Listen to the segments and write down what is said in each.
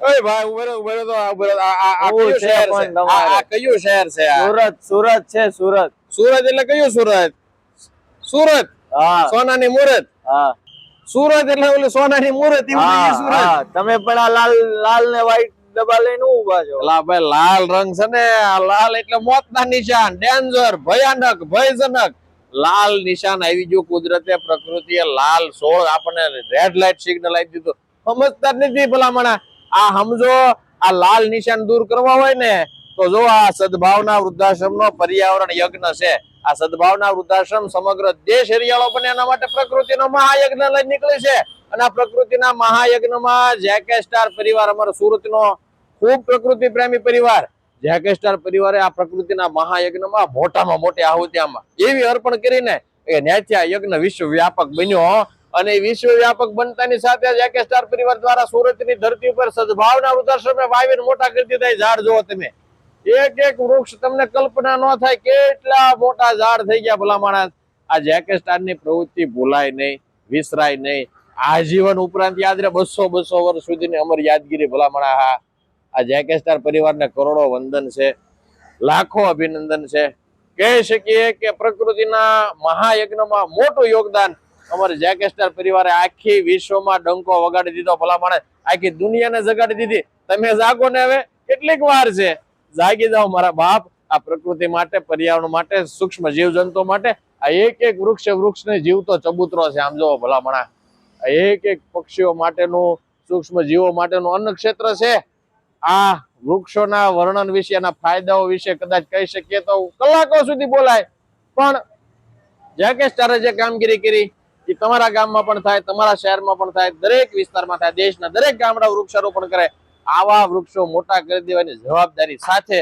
ઓય ભાઈ ઉભેરો તો આ હું કયું છે શહેર છે? પણ તમારે. આ કયું શહેર છે આ? સુરત છે સુરત. સુરત એટલે કયું સુરત? સુરત હા સોનાની મુરત. હા સુરત એટલે ઓલી સોનાની મુરત એવું તો ઈ સુરત. હા તમે પણ આ લાલ લાલ ને વ્હાઈટ ડબ્બા લઈને ઉભા છો. એલા ભાઈ લાલ રંગ છે ને, આ લાલ એટલે મોતના નિશાન, ડેન્જર, ભયાનક, ભયજનક. લાલ નિશાન આવી ગયું કુદરતે, પ્રકૃતિએ લાલ 16 આપણને રેડ લાઇટ સિગ્નલ આપી દીધું. સમજતા જ નથી ભલામણા. આ સમજો, આ લાલ નિશાન દૂર કરવા હોય ને તો જો આ સદભાવના વૃદ્ધાશ્રમનો પર્યાવરણ યજ્ઞ છે. આ સદભાવના વૃદ્ધાશ્રમ સમગ્ર દેશ હરિયાળો બને એના માટે પ્રકૃતિનો મહાયજ્ઞ લઈ નીકળે છે. અને આ પ્રકૃતિના મહાયજ્ઞમાં જેકે સ્ટાર પરિવાર, અમારો સુરતનો ખૂબ પ્રકૃતિ પ્રેમી પરિવાર, જેકે સ્ટાર પરિવારે આ પ્રકૃતિના મહાયજ્ઞમાં મોટામાં મોટી આહુતિ આમાં એવી અર્પણ કરીને એ ન્યાથી આ યજ્ઞ વિશ્વવ્યાપક બન્યો. અને વિશ્વવ્યાપક બનતાની સાથે જેકે સ્ટાર પરિવાર દ્વારા સુરતની ધરતી ઉપર સદભાવના વૃદ્ધાશ્રમે વાવીને મોટા કરી દીધા. ઝાડ જોવો તમે, એક એક વૃક્ષ તમને કલ્પના ન થાય કેટલા મોટા ઝાડ થઈ ગયા. ભલા માણસ, આ જેકે સ્ટારની પ્રવૃત્તિ ભૂલાય નહીં, વિસરાય નહીં. આજીવન ઉપરાંત યાદ રહે, 200 વર્ષ સુધીની અમર યાદગીરી. ભલા માણસ, આ જેકે સ્ટાર પરિવારને કરોડો વંદન છે, લાખો અભિનંદન છે. કહી શકીએ કે પ્રકૃતિના મહાયજ્ઞમાં મોટું યોગદાન અમારે જેકે સ્ટાર પરિવારે આખી વિશ્વમાં ડંકો વગાડી દીધો. ભલા માણસ, આખી દુનિયાને જગાડી દીધી. તમે જાગો ને, હવે કેટલીક વાર છે, જાગી જાઓ મારા બાપ. આ પ્રકૃતિ માટે, પર્યાવરણ માટે, સૂક્ષ્મ જીવજંતુ માટે આ એક એક વૃક્ષને જીવતો ચબૂતરો છે. આમ જોવો ભલા માણસ, આ એક એક પક્ષીઓ માટેનું, સૂક્ષ્મ જીવો માટેનું અન્ન ક્ષેત્ર છે. આ વૃક્ષોના વર્ણન વિશે, એના ફાયદાઓ વિશે કદાચ કહી શકીએ તો કલાકો સુધી બોલાય. પણ જેકે સ્ટારે જે કામગીરી કરી એ તમારા ગામમાં પણ થાય, તમારા શહેરમાં પણ થાય, દરેક વિસ્તારમાં થાય. દેશના દરેક ગામડા વૃક્ષારોપણ કરે. આવા વૃક્ષો મોટા કરી દેવાની જવાબદારી સાથે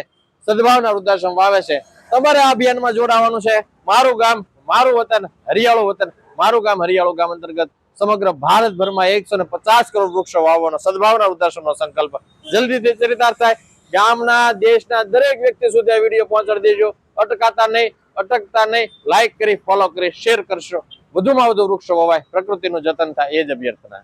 સદભાવના વૃદ્ધાશ્રમ વાવે છે. તમારે આ અભિયાનમાં જોડાવાનું છે. મારું ગામ મારું વતન, હરિયાળું વતન. મારું ગામ હરિયાળું ગામ અંતર્ગત સમગ્ર ભારતભરમાં 150 કરોડ વૃક્ષો વાવવાનો સદભાવના વૃદ્ધાશ્રમનો સંકલ્પ જલ્દીથી ચરિતાર્થ થાય. ગામના, દેશના દરેક વ્યક્તિ સુધી આ વિડીયો પહોંચાડી દેજો. અટકતા નહીં. લાઈક કરી, ફોલો કરી, શેર કરશો. વધુમાં વધુ વૃક્ષો વવાય, પ્રકૃતિનું જતન થાય, એ જ અભ્યર્થના.